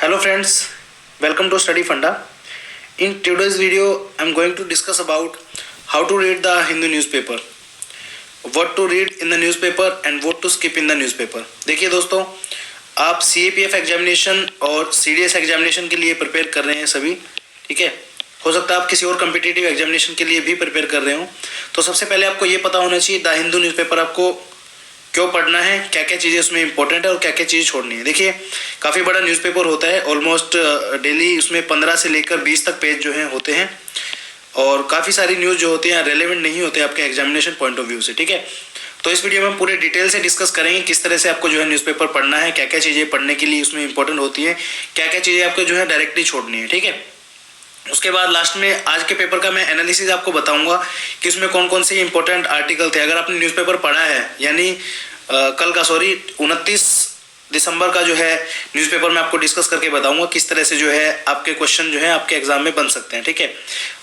Hello friends, welcome to Study Funda. In today's video, I am going to discuss about how to read the Hindu newspaper, what to read in the newspaper and what to skip in the newspaper. देखिए दोस्तों, आप CAPF examination और CDS examination के लिए prepare कर रहे हैं सभी, ठीक है। हो सकता है आप किसी और कम्पिटिटिव एग्जामिनेशन के लिए भी प्रिपेयर कर रहे हो। तो सबसे पहले आपको ये पता होना चाहिए द हिंदू न्यूज़पेपर आपको क्यों पढ़ना है, क्या क्या चीज़ें उसमें इंपॉर्टेंट है और क्या क्या चीज़ें छोड़नी है। देखिए काफ़ी बड़ा न्यूज़पेपर होता है, ऑलमोस्ट डेली उसमें 15 से लेकर 20 तक पेज जो हैं होते हैं और काफ़ी सारी न्यूज़ जो होती हैं रेलेवेंट नहीं होते आपके एग्जामिनेशन पॉइंट ऑफ व्यू से, ठीक है। तो इस वीडियो में हम पूरे डिटेल से डिस्कस करेंगे किस तरह से आपको जो है न्यूज़पेपर पढ़ना है, क्या क्या चीज़ें पढ़ने के लिए उसमें इंपॉर्टेंट होती हैं, क्या क्या चीज़ें आपको जो है डायरेक्टली छोड़नी है, ठीक है। उसके बाद लास्ट में आज के पेपर का मैं एनालिसिस आपको बताऊंगा कि उसमें कौन कौन से इंपॉर्टेंट आर्टिकल थे। अगर आपने न्यूज़पेपर पढ़ा है यानी कल का 29 दिसंबर का जो है न्यूज़पेपर मैं आपको डिस्कस करके बताऊंगा किस तरह से जो है आपके क्वेश्चन जो है आपके एग्जाम में बन सकते हैं, ठीक है।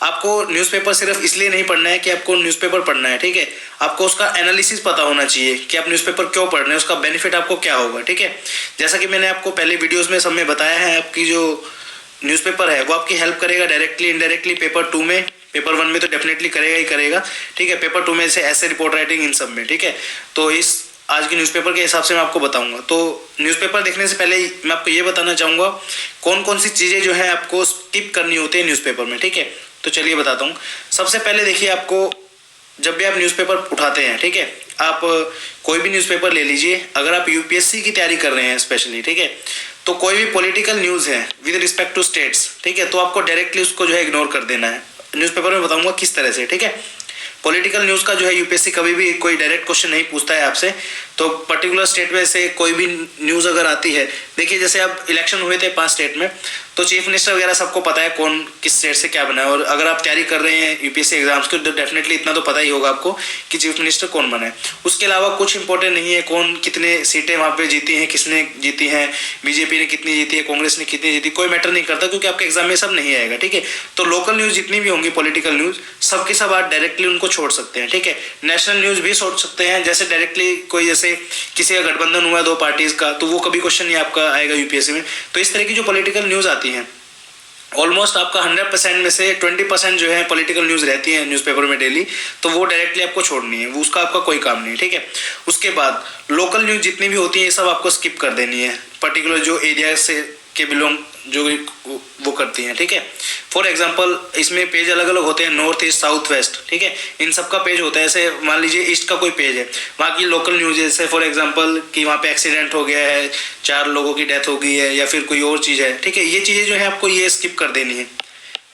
आपको न्यूज़पेपर सिर्फ इसलिए नहीं पढ़ना है कि आपको न्यूज़पेपर पढ़ना है, ठीक है। आपको उसका एनालिसिस पता होना चाहिए कि आप न्यूज़पेपर क्यों पढ़ रहे हैं, उसका बेनिफिट आपको क्या होगा, ठीक है। जैसा कि मैंने आपको पहले वीडियोज़ में सब में बताया है, आपकी जो न्यूज़पेपर है वो आपकी हेल्प करेगा डायरेक्टली इनडायरेक्टली पेपर 2 में, पेपर 1 में तो डेफिनेटली करेगा ही करेगा, ठीक है। पेपर 2 में से ऐसे रिपोर्ट राइटिंग इन सब में, ठीक है। तो इस आज की न्यूज़पेपर के हिसाब से मैं आपको बताऊंगा। तो न्यूज़पेपर देखने से पहले मैं आपको ये बताना चाहूँगा कौन कौन सी चीज़ें जो है आपको स्किप करनी होती है न्यूज़पेपर में, ठीक है। तो चलिए बताता हूँ। सबसे पहले देखिए, आपको जब भी आप न्यूज़पेपर उठाते हैं, ठीक है, आप कोई भी न्यूज़पेपर ले लीजिए। अगर आप UPSC की तैयारी कर रहे हैं स्पेशली, ठीक है, तो कोई भी पॉलिटिकल न्यूज़ है विद रिस्पेक्ट टू स्टेट्स, ठीक है, तो आपको डायरेक्टली उसको जो है इग्नोर कर देना है। न्यूज़पेपर में बताऊंगा किस तरह से, ठीक है। पॉलिटिकल न्यूज़ का जो है UPSC कभी भी कोई डायरेक्ट क्वेश्चन नहीं पूछता है आपसे। तो पर्टिकुलर स्टेट में से कोई भी न्यूज़ अगर आती है, देखिए जैसे अब इलेक्शन हुए थे 5 स्टेट में, तो चीफ मिनिस्टर वगैरह सबको पता है कौन किस स्टेट से क्या बना है। और अगर आप तैयारी कर रहे हैं UPSC एग्जाम्स की तो डेफिनेटली इतना तो पता ही होगा आपको कि चीफ मिनिस्टर कौन बना है। उसके अलावा कुछ इंपॉर्टेंट नहीं है कौन कितने सीटें वहाँ पे जीती हैं, किसने जीती हैं, BJP ने कितनी जीती है, कांग्रेस ने कितनी जीती, कोई मैटर नहीं करता क्योंकि आपके एग्जाम में सब नहीं आएगा, ठीक है। तो लोकल न्यूज़ जितनी भी होंगी पॉलिटिकल न्यूज़ सब के सब आप डायरेक्टली उनको छोड़ सकते हैं, ठीक है। नेशनल न्यूज़ भी छोड़ सकते हैं, जैसे डायरेक्टली कोई जैसे किसी का गठबंधन हुआ 2 पार्टीज का तो वो कभी क्वेश्चन नहीं आपका आएगा UPSC में। तो इस तरह की जो पॉलिटिकल न्यूज़ आती हैं ऑलमोस्ट आपका 100% में से 20% जो है पॉलिटिकल न्यूज़ रहती है न्यूज़पेपर में डेली, तो वो डायरेक्टली आपको छोड़नी है, वो उसका आपका कोई काम नहीं है, ठीक है। उसके बाद लोकल न्यूज़ जितनी भी होती है ये सब आपको स्किप कर देनी है, पर्टिकुलर जो एरिया से के बिलोंग जो वो करती हैं, ठीक है। फॉर एग्जांपल इसमें पेज अलग अलग होते हैं, नॉर्थ ईस्ट साउथ वेस्ट, ठीक है, इन सब का पेज होता है। ऐसे मान लीजिए ईस्ट का कोई पेज है, वहाँ की लोकल न्यूज़ जैसे फॉर एग्जांपल कि वहाँ पे एक्सीडेंट हो गया है, 4 लोगों की डेथ हो गई है या फिर कोई और चीज़ है, ठीक है, ये चीज़ें जो है आपको ये स्किप कर देनी है।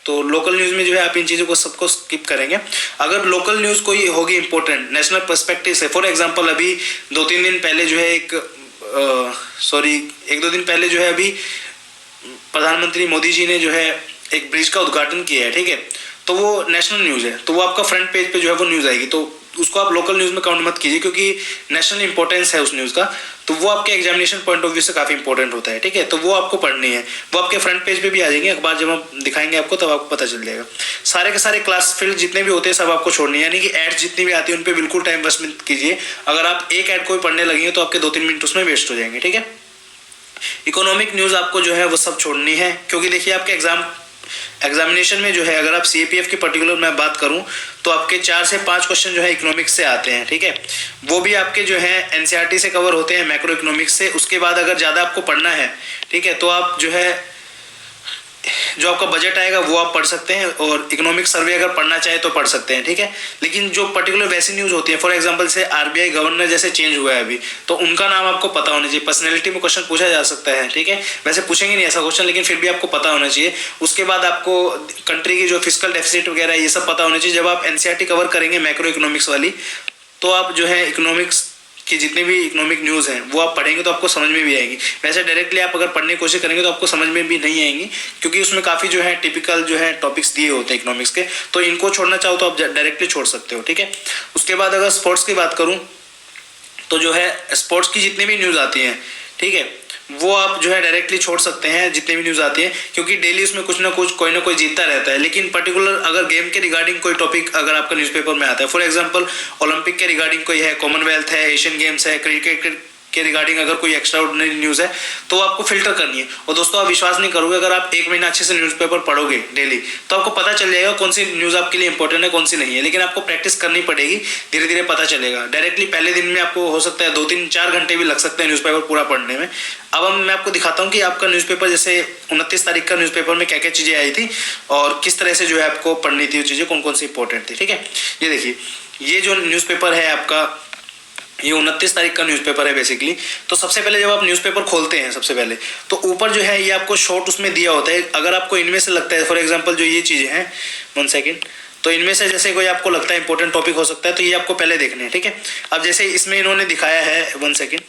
तो लोकल न्यूज़ में जो है आप इन चीज़ों को सबको स्किप करेंगे। अगर लोकल न्यूज़ कोई होगी इंपॉर्टेंट नेशनल पर्सपेक्टिव से, फॉर एग्जांपल अभी 2-3 दिन पहले जो है 1-2 दिन पहले जो है अभी प्रधानमंत्री मोदी जी ने जो है एक ब्रिज का उद्घाटन किया है, ठीक है, तो वो नेशनल न्यूज़ है, तो वो आपका फ्रंट पेज पे जो है वो न्यूज़ आएगी। तो उसको आप लोकल न्यूज़ में काउंट मत कीजिए क्योंकि नेशनल इंपॉर्टेंस है उस न्यूज़ का, तो वो आपके एग्जामिनेशन पॉइंट ऑफ व्यू से काफ़ी इंपॉर्टेंट होता है, ठीक है। तो वो आपको पढ़नी है, वो आपके फ्रंट पेज पे भी आ जाएंगे, अखबार जब हम दिखाएंगे आपको तब आपको पता चल जाएगा। सारे के सारे क्लास फील्ड जितने भी होते हैं सब आपको छोड़नी है, यानी कि एड्स जितनी भी आती है उन पर बिल्कुल टाइम वेस्ट मत कीजिए। अगर आप एक एड कोई पढ़ने लगेंगे तो आपके 2-3 मिनट उसमें वेस्ट हो जाएंगे, ठीक है। इकोनॉमिक न्यूज़ आपको जो है वो सब छोड़नी है क्योंकि देखिए आपके एग्जामिनेशन में जो है अगर आप CAPF की पर्टिकुलर मैं बात करूं तो आपके 4 से 5 क्वेश्चन जो है इकोनॉमिक्स से आते हैं, ठीक है। वो भी आपके जो है NCERT से कवर होते हैं, मैक्रो इकोनॉमिक्स से। उसके बाद अगर ज़्यादा आपको पढ़ना है, ठीक है, तो आप जो है जो आपका बजट आएगा वो आप पढ़ सकते हैं और इकोनॉमिक सर्वे अगर पढ़ना चाहे तो पढ़ सकते हैं, ठीक है। लेकिन जो पर्टिकुलर वैसी न्यूज़ होती है, फॉर एग्जांपल से RBI गवर्नर जैसे चेंज हुआ है अभी, तो उनका नाम आपको पता होना चाहिए। पर्सनैलिटी में क्वेश्चन पूछा जा सकता है, ठीक है, वैसे पूछेंगे नहीं ऐसा क्वेश्चन, लेकिन फिर भी आपको पता होना चाहिए। उसके बाद आपको कंट्री की जो फिजिकल डेफिसिट वगैरह ये सब पता होना चाहिए। जब आप NCERT कवर करेंगे मैक्रो इकोनॉमिक्स वाली, तो आप जो है इकोनॉमिक्स कि जितने भी इकोनॉमिक न्यूज़ हैं वो आप पढ़ेंगे तो आपको समझ में भी आएगी। वैसे डायरेक्टली आप अगर पढ़ने की कोशिश करेंगे तो आपको समझ में भी नहीं आएंगी क्योंकि उसमें काफ़ी जो है टिपिकल जो है टॉपिक्स दिए होते हैं इकोनॉमिक्स के, तो इनको छोड़ना चाहो तो आप डायरेक्टली छोड़ सकते हो, ठीक है। उसके बाद अगर स्पोर्ट्स की बात करूँ तो जो है स्पोर्ट्स की जितनी भी न्यूज़ आती हैं, ठीक है, वो आप जो है डायरेक्टली छोड़ सकते हैं जितनी भी न्यूज़ आती है क्योंकि डेली उसमें कुछ ना कुछ कोई ना कोई जीतता रहता है। लेकिन पर्टिकुलर अगर गेम के रिगार्डिंग कोई टॉपिक अगर आपका न्यूज़पेपर में आता है, फॉर एग्जांपल ओलंपिक के रिगार्डिंग कोई है, कॉमनवेल्थ है, एशियन गेम्स है, क्रिकेट के रिगार्डिंग अगर कोई एक्स्ट्रा ऑर्डिनरी न्यूज़ है तो आपको फिल्टर करनी है। और दोस्तों आप विश्वास नहीं करोगे, अगर आप एक महीना अच्छे से न्यूज़पेपर पढ़ोगे डेली तो आपको पता चल जाएगा कौन सी न्यूज़ आपके लिए इंपॉर्टेंट है कौन सी नहीं है। लेकिन आपको प्रैक्टिस करनी पड़ेगी, धीरे धीरे पता चलेगा। डायरेक्टली पहले दिन में आपको हो सकता है 2-3-4 घंटे भी लग सकते हैं न्यूज़पेपर पूरा पढ़ने में। अब मैं आपको दिखाता हूँ कि आपका न्यूज़पेपर जैसे 29 तारीख का न्यूज़पेपर में क्या क्या चीज़ें आई थी और किस तरह से जो है आपको पढ़नी थी वो चीज़ें कौन कौन सी इंपॉर्टेंट थी। ठीक है, ये देखिए ये जो न्यूज़पेपर है आपका ये 29 तारीख का न्यूज़पेपर है बेसिकली। तो सबसे पहले जब आप न्यूज़पेपर खोलते हैं सबसे पहले तो ऊपर जो है ये आपको शॉर्ट उसमें दिया होता है। अगर आपको इनमें से लगता है फॉर एग्जांपल जो ये चीज़ें हैं 1 सेकेंड, तो इनमें से जैसे कोई आपको लगता है इंपॉर्टेंट टॉपिक हो सकता है तो ये आपको पहले देखने हैं। ठीक है, अब जैसे इसमें इन्होंने दिखाया है 1 सेकेंड,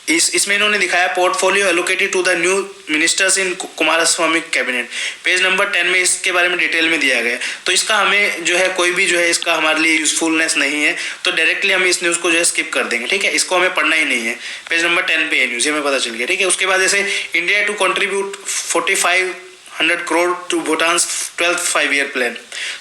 इसमें इन्होंने दिखाया portfolio allocated to the new ministers in Kumaraswamy cabinet. Page number 10 में इसके बारे में डिटेल में दिया गया है। तो इसका हमें जो है कोई भी जो है इसका हमारे लिए यूजफुलनेस नहीं है, तो डायरेक्टली हम इस न्यूज़ को जो है स्किप कर देंगे। ठीक है, इसको हमें पढ़ना ही नहीं है। पेज नंबर 10 पे ये न्यूज़ हमें पता चल गया। ठीक है, उसके बाद जैसे India to contribute 4500 crore to Bhutan 12th 5-year plan.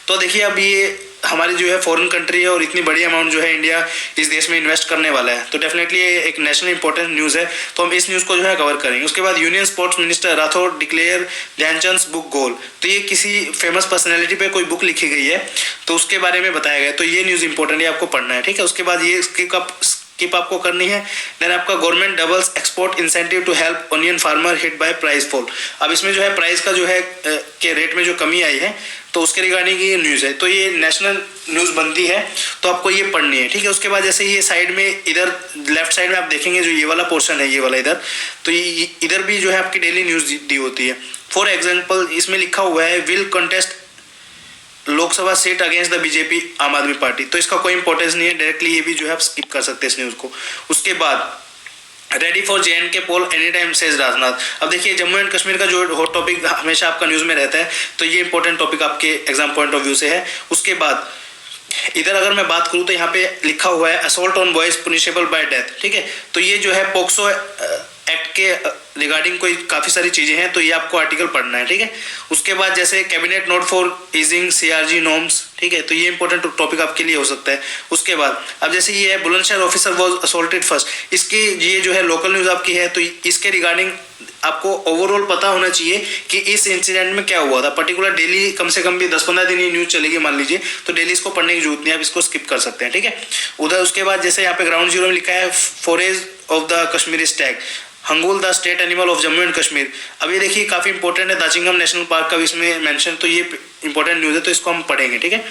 तो देखिए अब ये हमारी जो है फॉरेन कंट्री है और इतनी बड़ी अमाउंट जो है इंडिया इस देश में इन्वेस्ट करने वाला है, तो डेफिनेटली ये एक नेशनल इंपॉर्टेंट न्यूज़ है। तो हम इस न्यूज़ को जो है कवर करेंगे। उसके बाद union sports minister Rathore declare Dhyanchand book goal. तो ये किसी फेमस पर्सनैलिटी पे कोई बुक लिखी गई है तो उसके बारे में बताया गया, तो ये न्यूज़ इंपॉर्टेंट है, आपको पढ़ना है। ठीक है, उसके बाद ये स्किप आपको करनी है। देन आपका government doubles export incentive to help onion farmer hit by price fall. अब इसमें जो है प्राइस का जो है के रेट में जो कमी आई है तो उसके रिगार्डिंग ये न्यूज़ है, तो ये नेशनल न्यूज़ बनती है तो आपको ये पढ़नी है। ठीक है, उसके बाद जैसे ये साइड में इधर लेफ्ट साइड में आप देखेंगे जो ये वाला पोर्शन है ये वाला इधर, तो ये इधर भी जो है आपकी डेली न्यूज़ दी होती है। फॉर एग्जाम्पल इसमें लिखा हुआ है will contest Lok Sabha seat against the BJP आम आदमी पार्टी। तो इसका कोई इंपॉर्टेंस नहीं है, डायरेक्टली ये भी जो है आप स्किप कर सकते हैं इस न्यूज़ को। उसके बाद ready for JNK poll any time says Rajnath. अब देखिए जम्मू एंड कश्मीर का जो हॉट टॉपिक हमेशा आपका न्यूज़ में रहता है, तो ये इंपॉर्टेंट टॉपिक आपके एग्जाम पॉइंट ऑफ व्यू से है। उसके बाद इधर अगर मैं बात करूँ तो यहाँ पे लिखा हुआ है assault on boys punishable by death. ठीक है, तो ये जो है पोक्सो एक्ट के रिगार्डिंग कोई काफ़ी सारी चीज़ें हैं, तो ये आपको आर्टिकल पढ़ना है। ठीक है, उसके बाद जैसे cabinet note for easing CRG norms. ठीक है, तो ये इंपॉर्टेंट टॉपिक आपके लिए हो सकता है। उसके बाद अब जैसे ये है Bulandshahr officer was assaulted first, इसकी ये जो है लोकल न्यूज़ आपकी है, तो इसके रिगार्डिंग आपको ओवरऑल पता होना चाहिए कि इस इंसिडेंट में क्या हुआ था। पर्टिकुलर डेली कम से कम भी 10-15 दिन ये न्यूज़ चलेगी मान लीजिए, तो डेली इसको पढ़ने की जरूरत नहीं है, आप इसको स्किप कर सकते हैं। ठीक है, उधर उसके बाद जैसे यहाँ पे ग्राउंड जीरो में लिखा है forage of the Kashmiri Stag hangul the state animal of Jammu and Kashmir. अब ये देखिए काफ़ी इंपॉर्टेंट है, दाचिंगम नेशनल पार्क का भी इसमें मेंशन, तो ये इंपॉर्टेंट न्यूज़ है तो इसको हम पढ़ेंगे। ठीक है,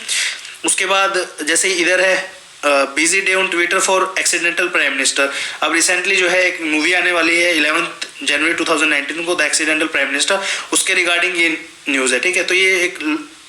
उसके बाद जैसे इधर है busy day on Twitter for accidental prime minister. अब रिसेंटली जो है एक मूवी आने वाली है 11 जनवरी 2019 को, द एक्सीडेंटल प्राइम मिनिस्टर, उसके रिगार्डिंग ये न्यूज़ है। ठीक है, तो ये एक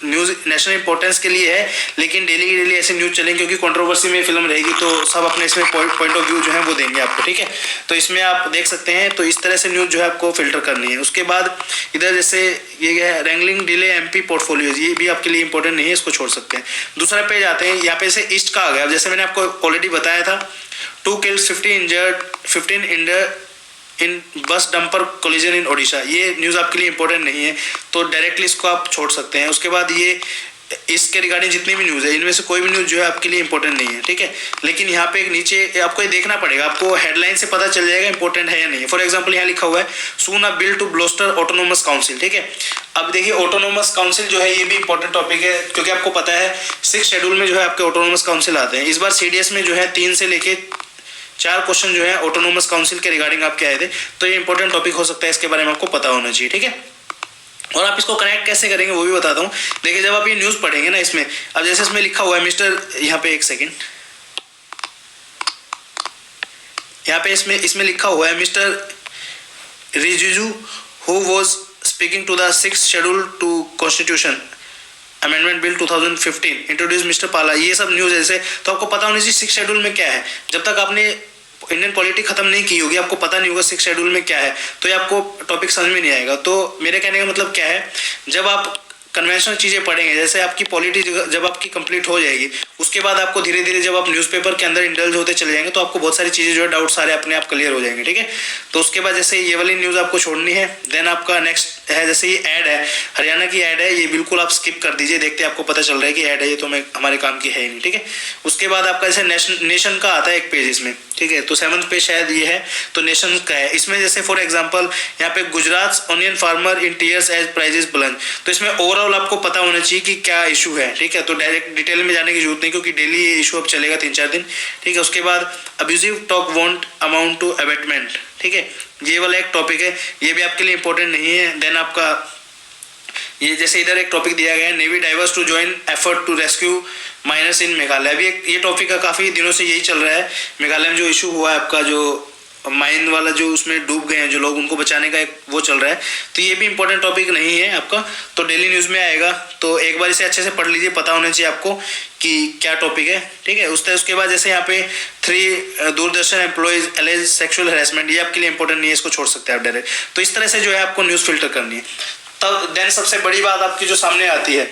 न्यूज़ नेशनल इंपॉर्टेंस के लिए है, लेकिन डेली की डेली ऐसे न्यूज़ चलेंगे क्योंकि कंट्रोवर्सी में फिल्म रहेगी तो सब अपने इसमें पॉइंट ऑफ व्यू जो है वो देंगे आपको। ठीक है, तो इसमें आप देख सकते हैं, तो इस तरह से न्यूज़ जो है आपको फिल्टर करनी है। उसके बाद इधर जैसे ये है रैंगलिंग डिले MP पोर्टफोलियोज, ये भी आपके लिए इंपॉर्टेंट नहीं है, इसको छोड़ सकते हैं। दूसरा पेज आते हैं, यहाँ पे से ईस्ट का आ गया। जैसे मैंने आपको ऑलरेडी बताया था 2 killed 15 injured इन बस डंपर कोलिजन इन ओडिशा, ये न्यूज़ आपके लिए इंपॉर्टेंट नहीं है तो डायरेक्टली इसको आप छोड़ सकते हैं। उसके बाद ये इसके रिगार्डिंग जितनी भी न्यूज़ है इनमें से कोई भी न्यूज़ जो है आपके लिए इंपॉर्टेंट नहीं है। ठीक है, लेकिन यहाँ पे एक नीचे आपको ये देखना पड़ेगा, आपको हेडलाइन से पता चल जाएगा इंपॉर्टेंट है या नहीं। फॉर एग्जांपल यहाँ लिखा हुआ है soon a bill to bolster autonomous council. ठीक है, अब देखिए ऑटोनोमस काउंसिल जो है ये भी इंपॉर्टेंट टॉपिक है क्योंकि आपको पता है 6 शेड्यूल में जो है आपके ऑटोनोमस काउंसिल आते हैं। इस बार CDS में जो है 3 से लेके 4 क्वेश्चन जो है ऑटोनोमस काउंसिल के रिगार्डिंग आपके आए थे, तो ये इंपॉर्टेंट टॉपिक हो सकता है, इसके बारे में आपको पता होना चाहिए। ठीक है, और आप इसको कनेक्ट कैसे करेंगे वो भी बताता हूँ। देखिए जब आप ये न्यूज़ पढ़ेंगे ना इसमें, अब जैसे इसमें लिखा हुआ है मिस्टर, यहाँ पे 1 सेकेंड, यहाँ पे इसमें लिखा हुआ है mister Rijiju who was speaking to the 6th schedule to constitution amendment bill 2015 introduce mister Pala. ये सब न्यूज़ ऐसे, तो आपको पता होनी चाहिए 6th शेड्यूल में क्या है। जब तक आपने इंडियन पॉलिटी खत्म नहीं की होगी आपको पता नहीं होगा 6th शेड्यूल में क्या है, तो ये आपको टॉपिक समझ में नहीं आएगा। तो मेरे कहने का मतलब क्या है, जब आप कन्वेंशनल चीज़ें पढ़ेंगे, जैसे आपकी पॉलिटी जब आपकी कंप्लीट हो जाएगी उसके बाद आपको धीरे धीरे जब आप न्यूज़पेपर के अंदर इंडल्ज होते चले जाएंगे तो आपको बहुत सारी चीज़ें जो है डाउट सारे अपने आप क्लियर हो जाएंगे। ठीक है, तो उसके बाद जैसे ये वाली न्यूज़ आपको छोड़नी है। देन आपका नेक्स्ट है, जैसे ये ऐड है, हरियाणा की ऐड है, ये बिल्कुल आप स्किप कर दीजिए, देखते आपको पता चल रहा है कि ऐड है, ये तो हमारे काम की है ही नहीं, ठीक है। उसके बाद आपका जैसे नेशन का आता है एक पेज इसमें, ठीक है, तो 7th पेज शायद ये है, तो नेशन का है। इसमें जैसे फॉर एग्जांपल यहाँ पे Gujarat onion farmer in tears as prices plunge, तो इसमें ओवरऑल आपको पता होना चाहिए कि क्या इशू है, ठीक है। तो डायरेक्ट डिटेल में जाने की जरूरत नहीं, क्योंकि डेली ये इशू अब चलेगा 3-4 दिन, ठीक है। उसके बाद abusive talk won't amount to abetment, ठीक है, ये वाला एक टॉपिक है, ये भी आपके लिए इंपॉर्टेंट नहीं है। देन आपका ये जैसे इधर एक टॉपिक दिया गया है, navy divers to join effort to rescue miners in Meghalaya, अभी ये टॉपिक का काफ़ी दिनों से यही चल रहा है। मेघालय में जो इशू हुआ है आपका, जो माइन वाला जो उसमें डूब गए हैं जो लोग, उनको बचाने का एक वो चल रहा है, तो ये भी इंपॉर्टेंट टॉपिक नहीं है आपका, तो डेली न्यूज़ में आएगा, तो एक बार इसे अच्छे से पढ़ लीजिए, पता होना चाहिए आपको कि क्या टॉपिक है, ठीक है। उसके बाद जैसे यहाँ पे 3 Doordarshan employees alleged sexual harassment, ये आपके लिए इंपॉर्टेंट नहीं है, इसको छोड़ सकते हैं आप डायरेक्ट। तो इस तरह से जो है आपको न्यूज़ फिल्टर करनी है। तब देन सबसे बड़ी बात आपकी जो सामने आती है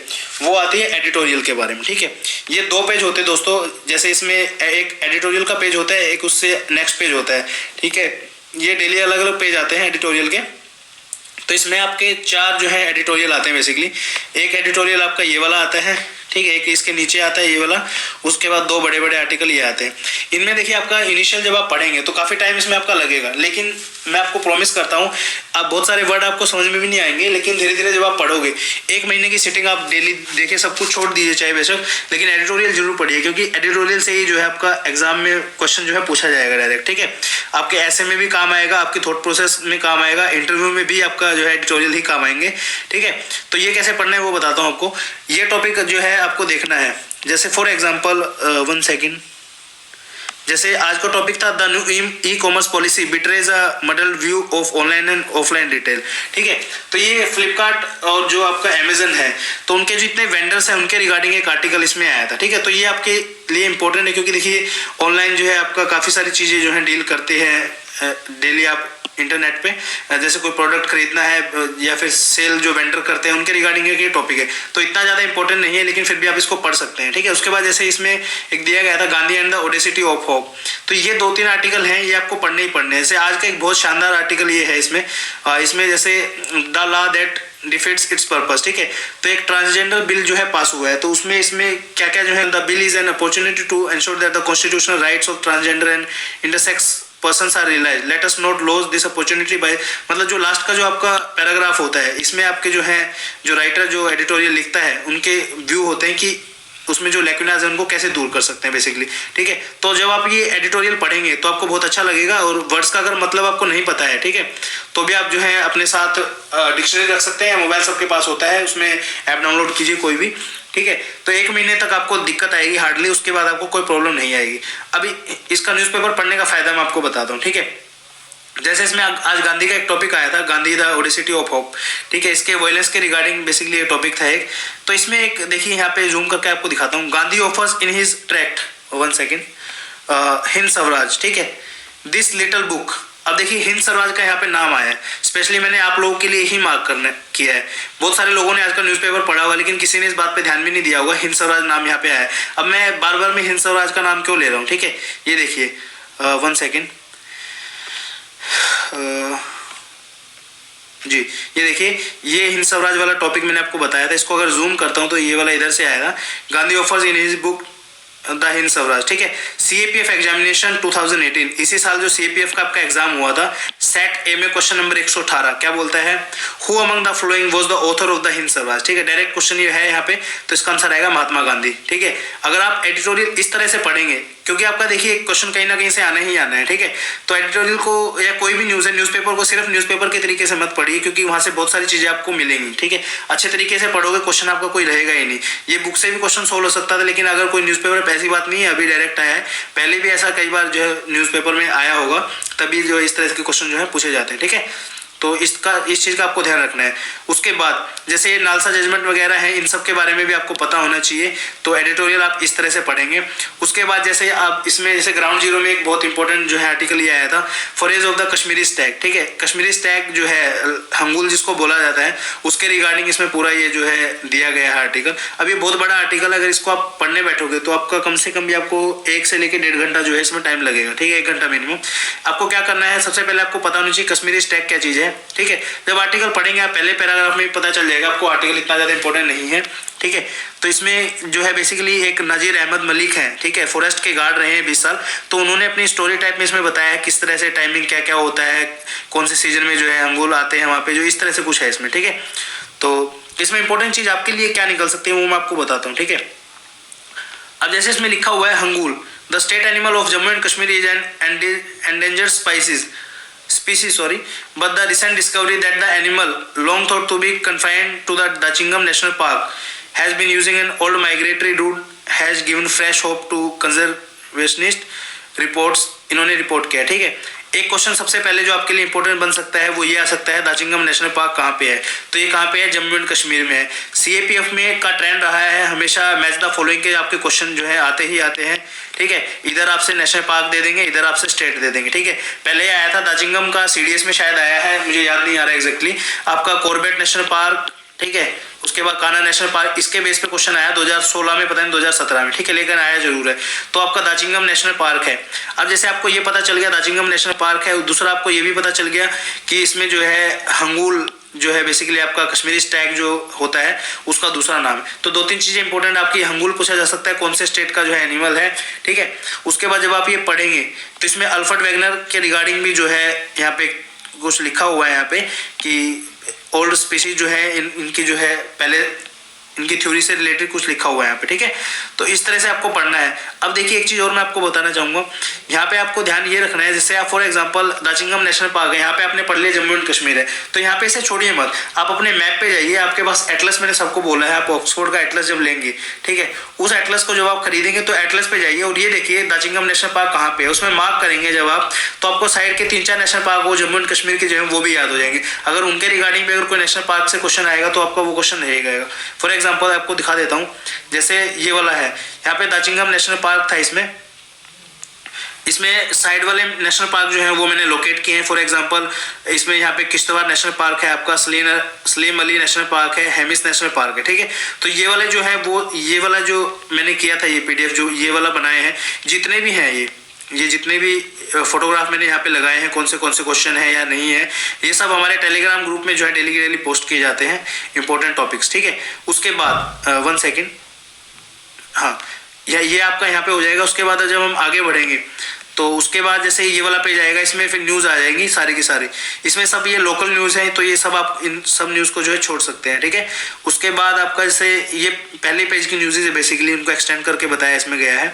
वो आती है एडिटोरियल के बारे में, ठीक है। ये 2 पेज होते हैं दोस्तों, जैसे इसमें एक एडिटोरियल का पेज होता है, एक उससे नेक्स्ट पेज होता है, ठीक है। ये डेली अलग अलग पेज आते हैं एडिटोरियल के, तो इसमें आपके 4 जो है एडिटोरियल आते हैं बेसिकली। एक एडिटोरियल आपका ये वाला आता है, ठीक है, एक इसके नीचे आता है ये वाला, उसके बाद 2 बड़े बड़े आर्टिकल ये आते हैं। इनमें देखिए आपका इनिशियल जब आप पढ़ेंगे तो काफ़ी टाइम इसमें आपका लगेगा, लेकिन मैं आपको प्रॉमिस करता हूँ आप बहुत सारे वर्ड आपको समझ में भी नहीं आएंगे, लेकिन धीरे धीरे जब आप पढ़ोगे, 1 महीने की सिटिंग आप डेली देखिए, सब कुछ छोड़ दीजिए चाहे बेशक, लेकिन एडिटोरियल जरूर पढ़िए, क्योंकि एडिटोरियल से ही जो है आपका एग्जाम में क्वेश्चन जो है पूछा जाएगा डायरेक्ट, ठीक है। आपके ऐसे में भी काम आएगा, आपकी थॉट प्रोसेस में काम आएगा, इंटरव्यू में भी आपका जो है एडिटोरियल ही काम आएंगे, ठीक है। तो ये कैसे पढ़ना है वो बताता हूँ आपको। ये टॉपिक जो है आपको देखना है, जैसे फॉर एग्जाम्पल 1 सेकेंड, जैसे आज का टॉपिक था the new e commerce policy betrays a model view of online and offline retail, ठीक है। तो ये फ्लिपकार्ट और जो आपका अमेजन है, तो उनके जितने वेंडर्स हैं उनके रिगार्डिंग एक आर्टिकल इसमें आया था, ठीक है। तो ये आपके लिए इंपॉर्टेंट है, क्योंकि देखिए ऑनलाइन जो है आपका काफ़ी सारी चीज़ें जो है डील करते हैं डेली आप इंटरनेट पे, जैसे कोई प्रोडक्ट खरीदना है या फिर सेल जो वेंडर करते हैं उनके रिगार्डिंग ये टॉपिक है, तो इतना ज़्यादा इंपॉर्टेंट नहीं है, लेकिन फिर भी आप इसको पढ़ सकते हैं, ठीक है। उसके बाद जैसे इसमें एक दिया गया था Gandhi and the Audacity of hope, तो ये 2-3 आर्टिकल हैं, ये आपको पढ़ने ही पढ़ने हैं। जैसे आज का एक बहुत शानदार आर्टिकल ये है इसमें जैसे the law that defeats it's purpose, ठीक है। तो एक ट्रांसजेंडर बिल जो है पास हुआ है, तो इसमें क्या क्या जो है, the bill is an opportunity to ensure that the constitutional rights of transgender and intersex persons are realise, let us not lose this opportunity by, मतलब जो लास्ट का जो आपका पैराग्राफ होता है, इसमें आपके जो है जो राइटर जो एडिटोरियल लिखता है उनके व्यू होते हैं कि उसमें जो लैक्यूनाज है उनको कैसे दूर कर सकते हैं बेसिकली, ठीक है। तो जब आप ये एडिटोरियल पढ़ेंगे तो आपको बहुत अच्छा लगेगा, और वर्ड्स का अगर मतलब आपको नहीं पता है, ठीक है, तो भी आप जो है अपने साथ डिक्शनरी रख सकते हैं, मोबाइल सबके पास होता है, उसमें ऐप डाउनलोड कीजिए कोई भी, ठीक है। तो 1 महीने तक आपको दिक्कत आएगी हार्डली, उसके बाद आपको कोई प्रॉब्लम नहीं आएगी। अभी इसका न्यूज़पेपर पढ़ने का फायदा मैं आपको बताता हूँ, ठीक है। जैसे इसमें आज गांधी का एक टॉपिक आया था, Gandhi the Audacity of hope, ठीक है, इसके वायलेंस के रिगार्डिंग बेसिकली ये टॉपिक था एक। तो इसमें एक देखिए यहाँ पे जूम करके आपको दिखाता हूँ, Gandhi offers in his tract 1 second Hind Swaraj, ठीक है, दिस लिटिल बुक। अब देखिए हिंद स्वराज का यहाँ पे नाम आया है, स्पेशली मैंने आप लोगों के लिए ही मार्क करने किया है। बहुत सारे लोगों ने आज का न्यूज़पेपर पढ़ा होगा, लेकिन किसी ने इस बात पे ध्यान भी नहीं दिया होगा, हिंद स्वराज नाम यहाँ पे आया है। अब मैं बार बार में हिंद स्वराज का नाम क्यों ले रहा हूँ, ठीक है। ये देखिए 1 सेकेंड जी, ये देखिए ये हिंद स्वराज वाला टॉपिक मैंने आपको बताया था, इसको अगर जूम करता हूँ तो ये वाला इधर से आएगा, Gandhi offers in his book the Hind Swaraj, ठीक है। सीएपीएफ एग्जामिनेशन 2018, इसी साल जो सीएपीएफ का आपका एग्जाम हुआ था, सेट ए में क्वेश्चन नंबर 118 क्या बोलता है, who among the following was the author of the Hind Swaraj, ठीक है। डायरेक्ट क्वेश्चन ये है यहाँ पे, तो इसका आंसर आएगा महात्मा गांधी, ठीक है। अगर आप एडिटोरियल इस तरह से पढ़ेंगे, क्योंकि आपका देखिए क्वेश्चन कहीं ना कहीं से आना ही आना है, ठीक है। तो एडिटोरियल को या कोई भी न्यूज़ है, न्यूज़पेपर को सिर्फ न्यूज़पेपर के तरीके से मत पढ़िए, क्योंकि वहाँ से बहुत सारी चीज़ें आपको मिलेंगी, ठीक है। अच्छे तरीके से पढ़ोगे क्वेश्चन आपका कोई रहेगा ही नहीं। ये बुक से भी क्वेश्चन सोल्व हो सकता था, लेकिन अगर कोई न्यूज़पेपर पे ऐसी बात नहीं है, अभी डायरेक्ट आया है, पहले भी ऐसा कई बार जो है न्यूज़पेपर में आया होगा, तभी जो इस तरह के क्वेश्चन जो है पूछे जाते हैं, ठीक है। तो इस चीज़ का आपको ध्यान रखना है। उसके बाद जैसे नालसा जजमेंट वगैरह है, इन सब के बारे में भी आपको पता होना चाहिए, तो एडिटोरियल आप इस तरह से पढ़ेंगे। उसके बाद जैसे आप इसमें जैसे ग्राउंड जीरो में एक बहुत इंपॉर्टेंट जो है आर्टिकल ये आया था, forage of the Kashmiri Stag, ठीक है, कश्मीरी स्टैग जो है हंगुल जिसको बोला जाता है, उसके रिगार्डिंग इसमें पूरा ये जो है दिया गया है आर्टिकल। अब ये बहुत बड़ा आर्टिकल, अगर इसको आप पढ़ने बैठोगे तो आपका कम से कम भी आपको 1 से लेकर 1.5 घंटा जो है इसमें टाइम लगेगा, ठीक है, 1 घंटा मिनिमम। आपको क्या करना है, सबसे पहले आपको पता होना चाहिए कश्मीरी स्टैग क्या चीज़ है, ठीक है। जब आर्टिकल पढ़ेंगे आप पहले पैराग्राफ में पता चल जाएगा आपको आर्टिकल इतना ज़्यादा इंपॉर्टेंट नहीं है, ठीक है। तो इसमें जो है बेसिकली एक नजीर अहमद मलिक हैं, ठीक है, फॉरेस्ट के गार्ड रहे हैं 20 साल, तो उन्होंने अपनी स्टोरी टाइप में इसमें बताया है किस तरह से टाइमिंग क्या क्या होता है, कौन से सीजन में जो है हंगुल आते हैं वहाँ पे, जो इस तरह से कुछ है इसमें, ठीक है। तो इसमें इंपॉर्टेंट चीज़ आपके लिए क्या निकल सकती है वो मैं आपको बताता हूँ, ठीक है। अब जैसे इसमें लिखा हुआ है hangul the state animal of Jammu and Kashmir is an endangered species, but the recent discovery that the animal, long thought to be confined to the Dachingam National Park, has been using an old migratory route has given fresh hope to conservationists, reports इन्होंने report किया, ठीक है। एक question सबसे पहले जो आपके लिए इंपॉर्टेंट बन सकता है वो ये आ सकता है, दाचिंगम नेशनल पार्क कहाँ पे है, तो ये कहाँ पे है, जम्मू एंड कश्मीर में है। सीएपीएफ में का ट्रेंड रहा है हमेशा मैच द फॉलोइंग के आपके क्वेश्चन जो है आते ही आते हैं, ठीक है। इधर आपसे नेशनल पार्क दे देंगे, इधर आपसे स्टेट दे देंगे, ठीक है। पहले आया था दाचिंगम का, सीडीएस में शायद आया है, मुझे याद नहीं आ रहा एग्जैक्टली, आपका कॉर्बेट नेशनल पार्क, ठीक है। उसके बाद कान्हा नेशनल पार्क, इसके बेस पे क्वेश्चन आया 2016 में, पता नहीं 2017 में, ठीक है, लेकिन आया जरूर है। तो आपका दाचिंगम नेशनल पार्क है। अब जैसे आपको ये पता चल गया दाचिंगम नेशनल पार्क है, दूसरा आपको ये भी पता चल गया कि इसमें जो है हंगुल जो है बेसिकली आपका कश्मीरी स्टैग जो होता है उसका दूसरा नाम है। तो 2-3 चीजें इंपॉर्टेंट आपकी, हंगुल पूछा जा सकता है कौन से स्टेट का जो है एनिमल है, ठीक है। उसके बाद जब आप ये पढ़ेंगे तो इसमें अल्फ्रेड वेगनर के रिगार्डिंग भी जो है यहाँ पे कुछ लिखा हुआ है यहाँ पे कि ओल्ड स्पीशीज जो है इनकी जो है पहले इनकी थ्योरी से रिलेटेड कुछ लिखा हुआ है यहाँ पे, ठीक है। तो इस तरह से आपको पढ़ना है। अब देखिए एक चीज़ और मैं आपको बताना चाहूँगा, यहाँ पे आपको ध्यान ये रखना है, जैसे आप for example Dachigam national park है, यहाँ पे आपने पढ़ लिया जम्मू एंड कश्मीर है, तो यहाँ पे इसे छोड़िए मत, आप अपने मैप पे जाइए, आपके पास एटलस मैंने सबको बोला है, आप ऑक्सफोर्ड का एटलस जब लेंगे, ठीक है, उस एटलस को जब आप खरीदेंगे तो एटलस पे जाइए और ये देखिए दाचिंगम नेशनल पार्क कहाँ पे है, उसमें मार्क करेंगे जब आप, तो आपको साइड के 3-4 नेशनल पार्क वो जम्मू एंड कश्मीर के जो है वो भी याद हो जाएंगे। अगर उनके रिगार्डिंग भी अगर कोई नेशनल पार्क से क्वेश्चन आएगा तो आपका वो क्वेश्चन रहेगा। फॉर एग्जाम्पल आपको दिखा देता हूँ, जैसे ये वाला है, यहाँ पे दाचिंगम नेशनल पार्क था, इसमें साइड वाले नेशनल पार्क जो है वो मैंने लोकेट किए हैं। फॉर एग्जांपल इसमें यहाँ पे किश्तवाड़ नेशनल पार्क है, आपका सलीम अली नेशनल पार्क है, हेमिस नेशनल पार्क है, ठीक है। तो ये वाले जो है वो ये वाला जो मैंने किया था, ये पीडीएफ जो ये वाला बनाए हैं, जितने भी हैं ये जितने भी फोटोग्राफ मैंने यहाँ पे लगाए हैं, कौन से क्वेश्चन है या नहीं है, ये सब हमारे टेलीग्राम ग्रुप में जो है डेली की डेली पोस्ट किए जाते हैं इंपॉर्टेंट टॉपिक्स, ठीक है। उसके बाद 1 सेकेंड, हाँ, ये आपका यहाँ पे हो जाएगा। उसके बाद जब हम आगे बढ़ेंगे तो उसके बाद जैसे ये वाला पेज आएगा, इसमें फिर न्यूज़ आ जाएंगी सारी की सारी, इसमें सब ये लोकल न्यूज़ है, तो ये सब आप इन सब न्यूज़ को जो है छोड़ सकते हैं, ठीक है। उसके बाद आपका जैसे ये पहले पेज की न्यूज़ है, बेसिकली उनको एक्सटेंड करके बताया इसमें गया है।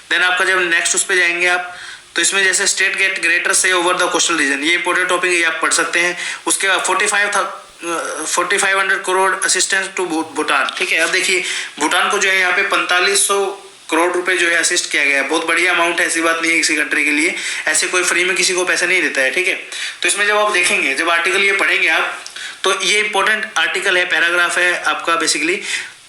देन आपका जब नेक्स्ट उस पर जाएंगे आप, तो इसमें जैसे स्टेट गेट ग्रेटर से ओवर द कोस्टल रीजन, ये इंपॉर्टेंट टॉपिक है, ये आप पढ़ सकते हैं। उसके बाद 4500 करोड़ असिस्टेंस टू भूटान, ठीक है। अब देखिए भूटान को जो है यहाँ पे 4500 करोड़ रुपए जो है असिस्ट किया गया है, बहुत बढ़िया अमाउंट है, ऐसी बात नहीं है किसी कंट्री के लिए, ऐसे कोई फ्री में किसी को पैसा नहीं देता है, ठीक है। तो इसमें जब आप देखेंगे, जब आर्टिकल ये पढ़ेंगे आप, तो ये इंपॉर्टेंट आर्टिकल है, पैराग्राफ है आपका बेसिकली।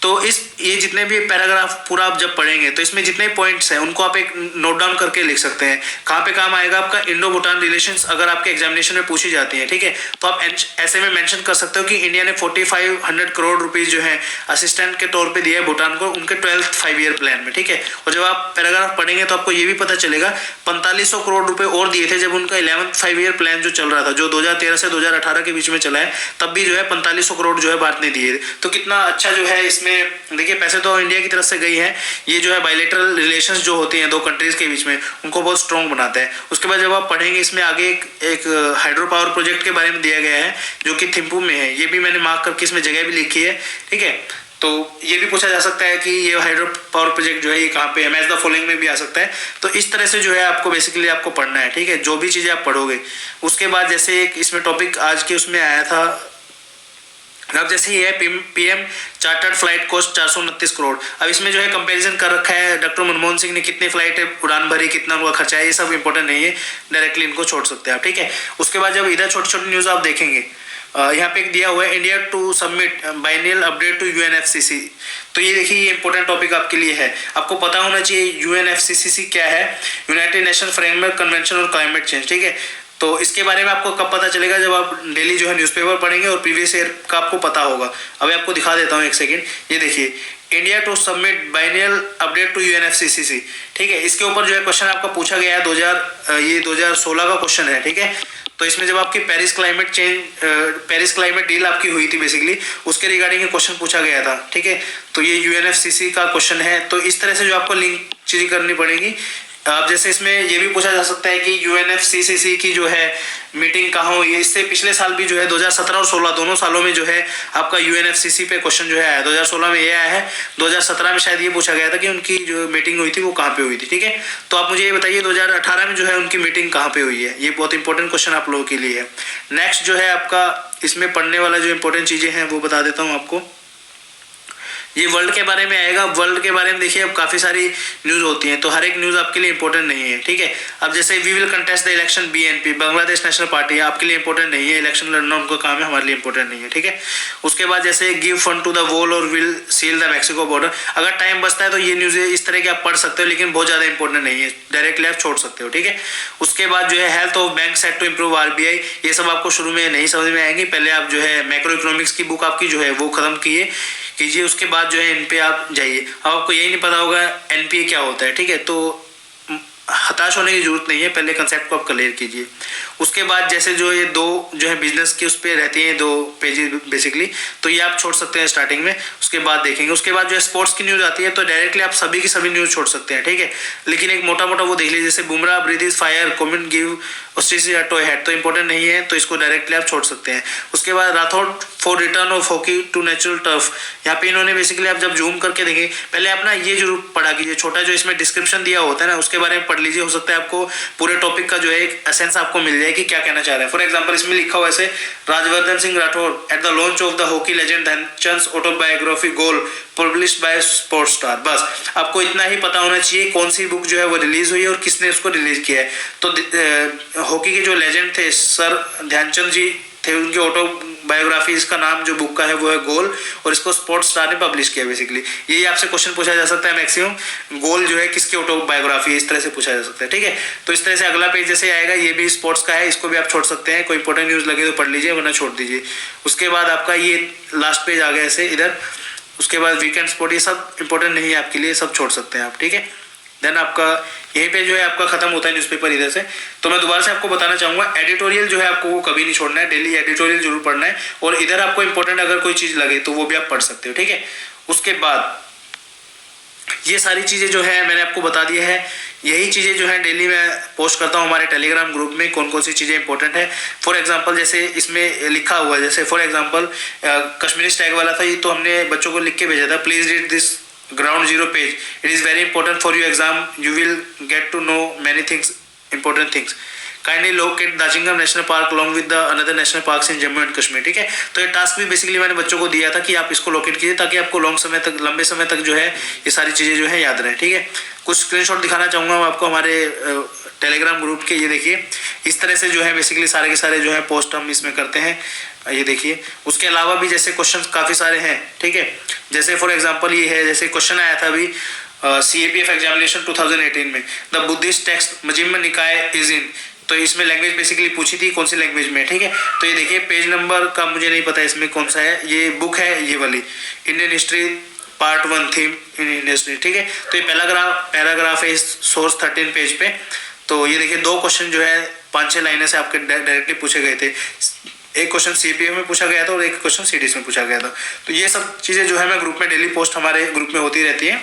तो ये जितने भी पैराग्राफ पूरा आप जब पढ़ेंगे तो इसमें जितने पॉइंट्स हैं उनको आप एक नोट डाउन करके लिख सकते हैं। कहाँ पे काम आएगा आपका, इंडो भूटान रिलेशंस, अगर आपके एग्जामिनेशन में पूछी जाती है, ठीक है, तो आप ऐसे में मेंशन कर सकते हो कि इंडिया ने 4500 करोड़ रुपीज जो है असिस्टेंट के तौर पे दिया है भूटान को उनके 12th 5 ईयर प्लान में, ठीक है। और जब आप पैराग्राफ पढ़ेंगे तो आपको ये भी पता चलेगा 4500 करोड़ रुपए और दिए थे जब उनका 11th 5 ईयर प्लान जो चल रहा था, जो 2013 से 2018 के बीच में चला है, तब भी जो है 4500 करोड़ जो है भारत ने दिए। तो कितना अच्छा जो है इसमें देखिए, पैसे तो इंडिया की तरफ से गई है, ये जो है बायलैटरल रिलेशंस जो होते हैं दो कंट्रीज के बीच में उनको बहुत स्ट्रॉन्ग बनाता है। उसके बाद जब आप पढ़ेंगे इसमें आगे एक हाइड्रो पावर प्रोजेक्ट के बारे में दिया गया है जो कि थिम्पू में है, ये भी मैंने मार्क करके इसमें जगह भी लिखी है, ठीक है। तो ये भी पूछा जा सकता है कि ये हाइड्रो पावर प्रोजेक्ट जो है ये कहाँ पे है, मैच द फॉलोइंग में भी आ सकता है। तो इस तरह से जो है आपको बेसिकली आपको पढ़ना है, ठीक है, जो भी चीज़ें आप पढ़ोगे। उसके बाद जैसे एक इसमें टॉपिक आज के उसमें आया था, अब जैसे ये है PM chartered flight cost 429 crore. अब इसमें जो है कंपैरिजन कर रखा है डॉक्टर मनमोहन सिंह ने कितनी फ्लाइट उड़ान भरी, कितना उनका खर्चा है, ये सब इंपॉर्टेंट नहीं है, डायरेक्टली इनको छोड़ सकते हैं आप, ठीक है। उसके बाद जब इधर छोटी छोटी न्यूज़ आप देखेंगे यहाँ पे एक दिया हुआ है India to submit biennial update to UNFCCC. तो ये देखिए ये इंपॉर्टेंट टॉपिक आपके लिए है, आपको पता होना चाहिए यूएनएफसीसी क्या है, United nation framework convention on climate change, ठीक है। तो इसके बारे में आपको कब पता चलेगा, जब आप डेली जो है न्यूज़पेपर पढ़ेंगे और प्रीवियस ईयर का आपको पता होगा। अभी आपको दिखा देता हूँ एक सेकेंड, ये देखिए India to submit biennial update to UNFCCC, ठीक है। इसके ऊपर जो है क्वेश्चन आपका पूछा गया है 2016 का क्वेश्चन है, ठीक है। तो इसमें जब आपकी पेरिस क्लाइमेट डील आपकी हुई थी बेसिकली, उसके रिगार्डिंग क्वेश्चन पूछा गया था, ठीक है। तो ये यूएनएफसीसी का क्वेश्चन है। तो इस तरह से जो आपको लिंक चीज करनी पड़ेगी। अब जैसे इसमें ये भी पूछा जा सकता है कि यूएनएफसीसी की जो है मीटिंग कहाँ हुई है। इससे पिछले साल भी जो है 2017 और 16 दोनों सालों में जो है आपका यूएनएफसीसी पे क्वेश्चन जो है आया। 2016 में ये आया है, 2017 में शायद ये पूछा गया था कि उनकी जो मीटिंग हुई थी वो कहाँ पे हुई थी, ठीक है। तो आप मुझे ये बताइए 2018 में जो है उनकी मीटिंग कहाँ पे हुई है। ये बहुत इंपॉर्टेंट क्वेश्चन आप लोगों के लिए है। नेक्स्ट जो है आपका इसमें पढ़ने वाला जो इंपॉर्टेंट चीजें हैं वो बता देता हूँ आपको। ये वर्ल्ड के बारे में आएगा। वर्ल्ड के बारे में देखिए अब काफी सारी न्यूज होती है, तो हर एक न्यूज आपके लिए इंपॉर्टेंट नहीं है, ठीक है। अब जैसे we will contest the election BNP, Bangladesh national party, आपके लिए इंपॉर्टेंट नहीं है, इलेक्शन लड़ना उनका काम है, हमारे लिए इंपॉर्टेंट नहीं है, ठीक है। उसके बाद जैसे give fund to the wall और will seal the Mexico border, अगर टाइम बचता है तो ये न्यूज इस तरह की आप पढ़ सकते हो, लेकिन बहुत ज्यादा इंपॉर्टेंट नहीं है, डायरेक्टली आप छोड़ सकते हो, ठीक है। उसके बाद जो है health of bank set to improve RBI, ये सब आपको शुरू में नहीं समझ में आएंगे, पहले आप जो है मैक्रो इकोनॉमिक्स की बुक आपकी जो है वो खत्म कीजिए, उसके बाद जो है इन पे आप जाइए। अब आपको यही नहीं पता होगा एनपीए क्या होता है, ठीक है। तो हताश होने की जरूरत नहीं है, पहले कंसेप्ट को आप क्लियर कीजिए। उसके बाद जैसे जो ये दो जो है बिजनेस की उस पर रहती हैं 2 पेजेस बेसिकली, तो ये आप छोड़ सकते हैं स्टार्टिंग में, उसके बाद देखेंगे। उसके बाद जो है स्पोर्ट्स की न्यूज आती है, तो डायरेक्टली आप सभी की सभी न्यूज छोड़ सकते हैं, ठीक है। लेकिन एक मोटा मोटा वो देख लीजिए, जैसे Bumrah breath is fire comment give to head, तो इंपॉर्टेंट नहीं है, तो इसको डायरेक्टली आप छोड़ सकते हैं। उसके बाद Rathore for return of hockey to natural turf, यहाँ पे इन्होंने बेसिकली आप जब जूम करके देखेंगे, पहले आप ना ये जरूर पढ़ा कीजिए, छोटा जो इसमें डिस्क्रिप्शन दिया होता है ना उसके बारे में पढ़ लीजिए, हो सकता है आपको पूरे टॉपिक का जो है एक एसेंस आपको मिल जाए कि क्या कहना चाह रहा है। फॉर एग्जांपल इसमें लिखा हुआ ऐसे, Rajvardhan Singh Rathore at the launch of the hockey legend Dhyanchand autobiography goal published by sports star. बस आपको इतना ही पता होना चाहिए कौन सी बुक जो है वो रिलीज हुई है और किसने उसको रिलीज किया है। तो हॉकी के जो लेजेंड थे सर ध्यानचंद जी थे, उनकी ऑटोबायोग्राफी, इसका नाम जो बुक का है वो है गोल, और इसको स्पोर्ट्स स्टार ने पब्लिश किया बेसिकली। यही आपसे क्वेश्चन पूछा जा सकता है मैक्सिमम, गोल जो है किसकी ऑटोबायोग्राफी है, इस तरह से पूछा जा सकता है, ठीक है। तो इस तरह से अगला पेज जैसे आएगा, ये भी स्पोर्ट्स का है, इसको भी आप छोड़ सकते हैं, कोई इंपॉर्टेंट न्यूज लगे तो पढ़ लीजिए वरना छोड़ दीजिए। उसके बाद आपका ये लास्ट पेज आ गया ऐसे इधर, उसके बाद वीकेंड स्पोर्ट, ये सब इंपॉर्टेंट नहीं है आपके लिए, सब छोड़ सकते हैं आप, ठीक है। देन आपका यहीं पे जो है आपका खत्म होता है न्यूज़पेपर इधर से। तो मैं दोबारा से आपको बताना चाहूंगा, एडिटोरियल जो है आपको वो कभी नहीं छोड़ना है, डेली एडिटोरियल जरूर पढ़ना है, और इधर आपको इंपॉर्टेंट अगर कोई चीज लगे तो वो भी आप पढ़ सकते हो, ठीक है। उसके बाद ये सारी चीजें जो है मैंने आपको बता दिया है, यही चीजें जो है डेली मैं पोस्ट करता हूँ हमारे टेलीग्राम ग्रुप में, कौन कौन सी चीजें इंपॉर्टेंट है। फॉर एग्जांपल जैसे इसमें लिखा हुआ है, जैसे फॉर एग्जांपल कश्मीरी स्टैग वाला था, ये तो हमने बच्चों को लिख के भेजा था, please read this ground zero page, it is very important for your exam, you will get to know many things, important things. Kindly locate Dachigam national park along with the another national parks in Jammu and Kashmir, ठीक है। तो ये task भी basically मैंने बच्चों को दिया था कि आप इसको लोकेट कीजिए, ताकि आपको लंबे समय तक जो है ये सारी चीजें जो है याद रहे, ठीक है। कुछ स्क्रीनशॉट दिखाना चाहूंगा मैं आपको हमारे टेलीग्राम ग्रुप के, ये देखिए इस तरह से जो है बेसिकली सारे के सारे जो है पोस्ट हम इसमें करते हैं, ये देखिए। उसके अलावा भी जैसे क्वेश्चन काफी सारे हैं, ठीक है। जैसे फॉर एग्जांपल ये है, जैसे क्वेश्चन आया था अभी CAPF एग्जामिनेशन 2018 में, द बुद्धिस्ट टेक्स्ट मजिम्मा निकाय इज इन, तो इसमें लैंग्वेज बेसिकली पूछी थी कौन सी लैंग्वेज में, ठीक है। तो ये देखिए पेज नंबर का मुझे नहीं पता इसमें कौन सा है, ये बुक है ये वाली, Indian history part 1 theme in Indian history, ठीक है। तो ये पैराग्राफ है इस सोर्स 13 पेज पे। तो ये देखिए 2 क्वेश्चन जो है 5-6 लाइनें से आपके डायरेक्टली पूछे गए थे, एक क्वेश्चन CPF में पूछा गया था और एक क्वेश्चन CDS में पूछा गया था। तो ये सब चीजें जो है मैं ग्रुप में डेली पोस्ट हमारे ग्रुप में होती रहती है।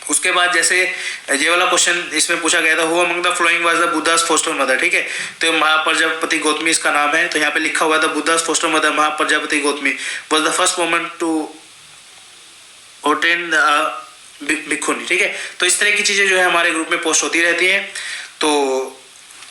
उसके बाद जैसे ये वाला क्वेश्चन इसमें पूछा गया था, who among the following was the Buddha's foster mother, ठीक है। तो महाप्रजापति गौतमी इसका नाम है, तो यहाँ पे लिखा हुआ था Buddha's foster mother Mahaprajapati Gautami was the first woman to ordain bhikkhuni, ठीक है। तो इस तरह की चीजें जो है हमारे ग्रुप में पोस्ट होती रहती हैं। तो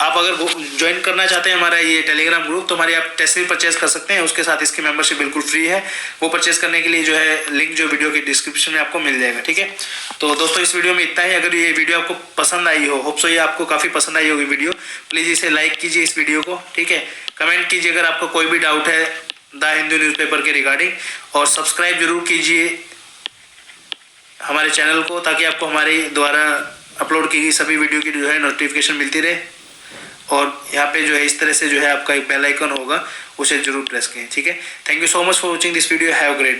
आप अगर ज्वाइन करना चाहते हैं हमारा ये टेलीग्राम ग्रुप, तो हमारी आप टेस्ट परचेज कर सकते हैं, उसके साथ इसकी मेंबरशिप बिल्कुल फ्री है। वो परचेज करने के लिए जो है लिंक जो वीडियो की डिस्क्रिप्शन में आपको मिल जाएगा, ठीक है। तो दोस्तों इस वीडियो में इतना ही। अगर ये वीडियो आपको पसंद आई हो, होप सो ये आपको काफ़ी पसंद आई होगी वीडियो, प्लीज़ इसे लाइक कीजिए इस वीडियो को, ठीक है। कमेंट कीजिए अगर आपको कोई भी डाउट है द हिंदू न्यूज़पेपर के रिगार्डिंग, और सब्सक्राइब जरूर कीजिए हमारे चैनल को, ताकि आपको हमारे द्वारा अपलोड की गई सभी वीडियो की जो है नोटिफिकेशन मिलती रहे। और यहाँ पे जो है इस तरह से जो है आपका एक बेल आइकन होगा, उसे जरूर प्रेस करें, ठीक है। Thank you so much for watching this video. Have great.